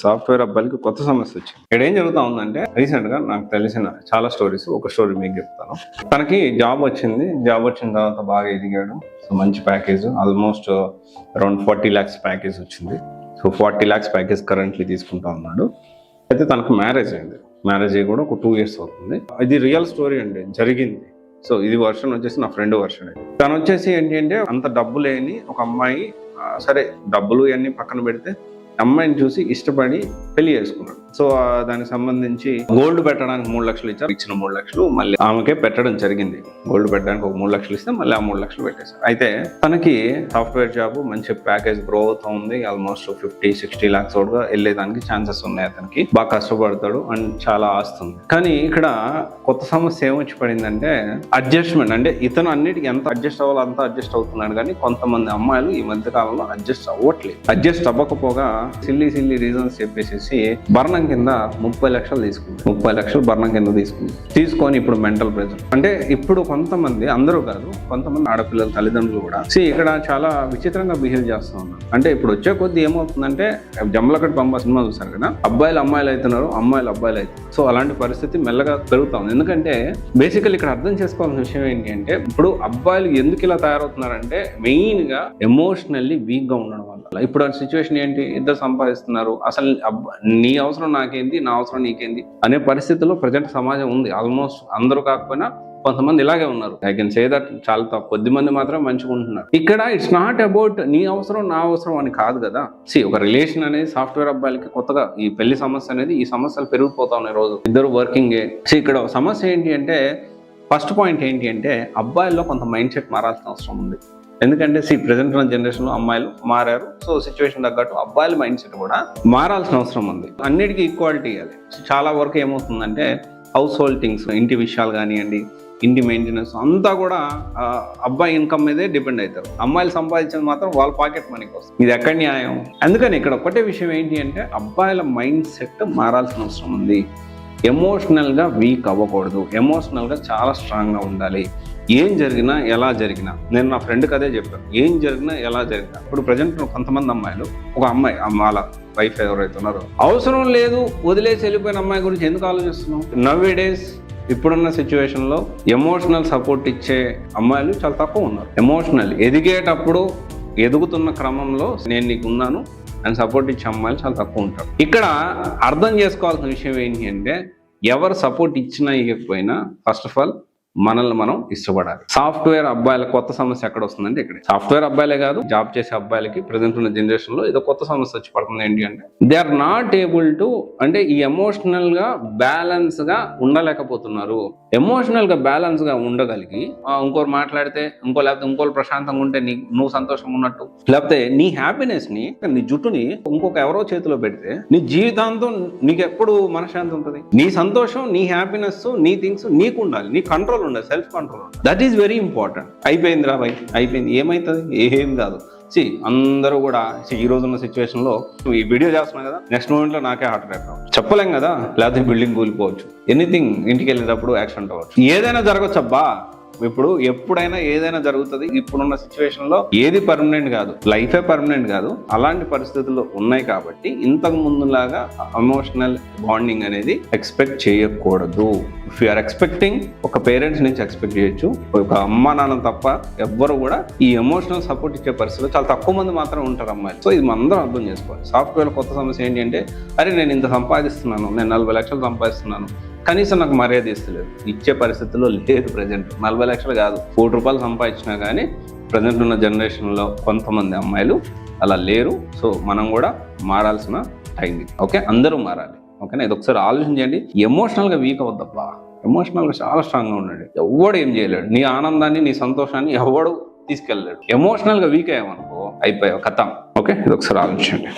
Software అబ్బాయిలకి కొత్త సమస్య వచ్చింది. ఇక్కడ ఏం జరుగుతా ఉందంటే రీసెంట్ గా నాకు తెలిసిన చాలా స్టోరీస్, ఒక స్టోరీ మీకు చెప్తాను. తనకి జాబ్ వచ్చింది. జాబ్ వచ్చిన తర్వాత బాగా ఎదిగాడు. సో మంచి package, almost around 40 lakhs package వచ్చింది. సో 40 lakhs ప్యాకేజ్ కరెంట్లీ తీసుకుంటా ఉన్నాడు. అయితే తనకు మ్యారేజ్ అయింది. మ్యారేజ్ అయ్యి కూడా ఒక 2 years అవుతుంది. ఇది రియల్ స్టోరీ అండి, జరిగింది. సో ఇది వర్షన్ వచ్చేసి నా ఫ్రెండ్ వర్షన్. తను వచ్చేసి ఏంటి అంటే అంత డబ్బు లేని ఒక అమ్మాయి, సరే డబ్బులు ఇవన్నీ పక్కన పెడితే అమ్మాయిని చూసి ఇష్టపడి పెళ్లి చేసుకున్నాడు. సో దానికి సంబంధించి గోల్డ్ పెట్టడానికి 3 లక్షలు ఇచ్చారు. ఇచ్చిన 3 లక్షలు మళ్ళీ ఆమెకే పెట్టడం జరిగింది. గోల్డ్ పెట్టడానికి ఒక 3 లక్షలు ఇస్తే మళ్ళీ ఆ 3 లక్షలు పెట్టేశారు. అయితే తనకి సాఫ్ట్వేర్ జాబ్, మంచి ప్యాకేజ్, గ్రో అవుతా ఉంది. ఆల్మోస్ట్ 50-60 lakhs కూడా వెళ్ళేదానికి ఛాన్సెస్ ఉన్నాయి. అతనికి బాగా కష్టపడతాడు అండ్ చాలా ఆస్తుంది. కానీ ఇక్కడ కొత్త సమస్య ఏమొచ్చి పడిందంటే అడ్జస్ట్మెంట్. అంటే ఇతను అన్నిటికీ ఎంత అడ్జస్ట్ అవ్వాలో అంత అడ్జస్ట్ అవుతున్నాడు. కానీ కొంతమంది అమ్మాయిలు ఈ మధ్య కాలంలో అడ్జస్ట్ అవ్వట్లేదు. అడ్జస్ట్ అవ్వకపోగా సిల్లీ రీజన్స్ చెప్పేసి భరణం కింద 30 లక్షలు తీసుకుంది. 30 లక్షలు భరణం కింద తీసుకొని ఇప్పుడు మెంటల్ ప్రెజర్. అంటే ఇప్పుడు కొంతమంది, అందరూ కాదు, కొంతమంది ఆడపిల్లల తల్లిదండ్రులు కూడా ఇక్కడ చాలా విచిత్రంగా బిహేవ్ చేస్తూ ఉన్నారు. అంటే ఇప్పుడు వచ్చే కొద్ది ఏమవుతుందంటే జమ్మలకడి పంప సినిమా చూసారు కదా, అబ్బాయిలు అమ్మాయిలు అవుతున్నారు, అమ్మాయిలు అబ్బాయిలు అవుతున్నారు. సో అలాంటి పరిస్థితి మెల్లగా పెరుగుతా ఉంది. ఎందుకంటే బేసికల్ ఇక్కడ అర్థం చేసుకోవాల్సిన విషయం ఏంటి అంటే, ఇప్పుడు అబ్బాయిలు ఎందుకు ఇలా తయారవుతున్నారంటే మెయిన్ గా ఎమోషనల్లీ వీక్ గా ఉండడం వల్ల. ఇప్పుడు ఆ సిచ్యువేషన్ ఏంటి, ఇద్దరు సంపాదిస్తున్నారు, అసలు నీ అవసరం నాకేంది, నా అవసరం నీకేంది అనే పరిస్థితిలో ప్రజెంట్ సమాజం ఉంది. ఆల్మోస్ట్ అందరూ కాకపోయినా కొంతమంది ఇలాగే ఉన్నారు. ఐ కెన్ సే దట్ చాలా కొద్ది మంది మాత్రమే మంచిగా ఉంటున్నారు. ఇక్కడ ఇట్స్ నాట్ అబౌట్ నీ అవసరం నా అవసరం అని కాదు కదా. ఒక రిలేషన్ అనేది సాఫ్ట్వేర్ అబ్బాయిలకి కొత్తగా ఈ పెళ్లి సమస్య అనేది, ఈ సమస్యలు పెరిగిపోతా ఉన్నాయి రోజు. ఇద్దరు వర్కింగ్. ఇక్కడ సమస్య ఏంటి అంటే, ఫస్ట్ పాయింట్ ఏంటి అంటే అబ్బాయిల్లో కొంత మైండ్ సెట్ మారాల్సిన అవసరం ఉంది. ఎందుకంటే ప్రెజెంట్ ఉన్న జనరేషన్ లో అమ్మాయిలు మారారు. సో సిచ్యువేషన్ తగ్గట్టు అబ్బాయిల మైండ్ సెట్ కూడా మారాల్సిన అవసరం ఉంది. అన్నిటికీ ఈక్వాలిటీ ఇవ్వాలి. చాలా వరకు ఏమవుతుందంటే హౌస్ హోల్డ్ థింగ్స్, ఇంటి విషయాలు కానివ్వండి, ఇంటి మెయింటెనెన్స్ అంతా కూడా అబ్బాయి ఇన్కమ్ మీదే డిపెండ్ అవుతారు. అమ్మాయిలు సంపాదించేది మాత్రం వాళ్ళ పాకెట్ మనీకి వస్తుంది. ఇది ఎక్కడ న్యాయం? అందుకని ఇక్కడ ఒకటే విషయం ఏంటి అంటే అబ్బాయిల మైండ్ సెట్ మారాల్సిన అవసరం ఉంది. ఎమోషనల్గా వీక్ అవ్వకూడదు. ఎమోషనల్గా చాలా స్ట్రాంగ్గా ఉండాలి. ఏం జరిగినా ఎలా జరిగినా, నేను నా ఫ్రెండ్కి అదే చెప్పాను, ఏం జరిగినా ఎలా జరిగినా. ఇప్పుడు ప్రజెంట్ కొంతమంది అమ్మాయిలు, ఒక అమ్మాయి వాళ్ళ వైఫ్ ఎవరైతే ఉన్నారో, అవసరం లేదు వదిలేసి వెళ్ళిపోయిన అమ్మాయి గురించి ఎందుకు ఆలోచిస్తున్నాం? నవ్ డేస్ ఇప్పుడున్న సిచ్యువేషన్లో ఎమోషనల్ సపోర్ట్ ఇచ్చే అమ్మాయిలు చాలా తక్కువ ఉన్నారు. ఎమోషనల్ ఎదిగేటప్పుడు, ఎదుగుతున్న క్రమంలో నేను నీకు ఉన్నాను అని సపోర్ట్ ఇచ్చే అమ్మాయిలు చాలా తక్కువ ఉంటారు. ఇక్కడ అర్థం చేసుకోవాల్సిన విషయం ఏంటి అంటే, ఎవరు సపోర్ట్ ఇచ్చినా ఇవ్వకపోయినా ఫస్ట్ ఆఫ్ ఆల్ మనల్ని మనం ఇష్టపడాలి. సాఫ్ట్వేర్ అబ్బాయిల కొత్త సమస్య ఎక్కడ వస్తుందంటే ఇక్కడ. సాఫ్ట్వేర్ అబ్బాయిలే కాదు, జాబ్ చేసే అబ్బాయిలకి ప్రజెంట్ ఉన్న జనరేషన్ లో ఏదో కొత్త సమస్య వచ్చి పడుతుంది. ఏంటి అంటే they are not able to, అంటే ఈ ఎమోషనల్ గా బ్యాలెన్స్ గా ఉండలేకపోతున్నారు. ఎమోషనల్ గా బ్యాలెన్స్ గా ఉండగలిగి ఇంకోరు మాట్లాడితే లేకపోతే ఇంకోరు ప్రశాంతంగా ఉంటే నువ్వు సంతోషంగా ఉన్నట్టు, లేకపోతే నీ హ్యాపీనెస్ ని, నీ జుట్టుని ఇంకొక ఎవరో చేతిలో పెడితే నీ జీవితాంతం నీకు ఎప్పుడు మనశ్శాంతి ఉంటుంది? నీ సంతోషం, నీ హ్యాపీనెస్, నీ థింగ్స్ నీకు ఉండాలి. నీ కంట్రోల్ ఉండాలి, సెల్ఫ్ కంట్రోల్ ఉండాలి. That is very important. అయిపోయింది రా భయ్, అయిపోయింది, ఏమవుతుంది? ఏం కాదు. అందరూ కూడా ఈ రోజు ఉన్న సిచ్యువేషన్ లో ఈ వీడియో చేస్తున్నాం కదా, నెక్స్ట్ మూమెంట్ లో నాకే హార్ట్ అటాక్ రావచ్చు, చెప్పలేం కదా, లేకపోతే బిల్డింగ్ కూలిపోవచ్చు, ఎనీథింగ్, ఇంటికి వెళ్ళేటప్పుడు యాక్సిడెంట్ అవ్వచ్చు, ఏదైనా జరగచ్చు అబ్బా. ఇప్పుడు ఎప్పుడైనా ఏదైనా జరుగుతుంది. ఇప్పుడున్న సిచ్యువేషన్ లో ఏది పర్మనెంట్ కాదు, లైఫే పర్మనెంట్ కాదు. అలాంటి పరిస్థితులు ఉన్నాయి కాబట్టి ఇంతకు ముందులాగా ఎమోషనల్ బాండింగ్ అనేది ఎక్స్పెక్ట్ చేయకూడదు. ఇఫ్ యూఆర్ ఎక్స్పెక్టింగ్, ఒక పేరెంట్స్ నుంచి ఎక్స్పెక్ట్ చేయొచ్చు. ఒక అమ్మ నాన్న తప్ప ఎవ్వరు కూడా ఈ ఎమోషనల్ సపోర్ట్ ఇచ్చే పరిస్థితులు చాలా తక్కువ మంది మాత్రం ఉంటారు అమ్మాయిలు. సో ఇది అందరం అర్థం చేసుకోవాలి. సాఫ్ట్వేర్ కొత్త సమస్య ఏంటి అంటే, అరే నేను ఇంత సంపాదిస్తున్నాను, నేను 40 లక్షలు సంపాదిస్తున్నాను, కనీసం నాకు మర్యాద ఇస్తలేదు. ఇచ్చే పరిస్థితుల్లో లేదు. ప్రజెంట్ 40 లక్షలు కాదు, 1 కోటి రూపాయలు సంపాదించినా కానీ ప్రజెంట్ ఉన్న జనరేషన్లో కొంతమంది అమ్మాయిలు అలా లేరు. సో మనం కూడా మారాల్సిన టైం ఇది. ఓకే, అందరూ మారాలి. ఓకేనా, ఇది ఒకసారి ఆలోచించండి. ఎమోషనల్గా వీక్ అవ్వద్దబ్బా, ఎమోషనల్గా చాలా స్ట్రాంగ్గా ఉండండి. ఎవడు ఏం చేయలేడు. నీ ఆనందాన్ని, నీ సంతోషాన్ని ఎవడు తీసుకెళ్ళలేడు. ఎమోషనల్గా వీక్ అయ్యామనుకో అయిపోయావు, కథం. ఓకే, ఇది ఒకసారి ఆలోచించండి.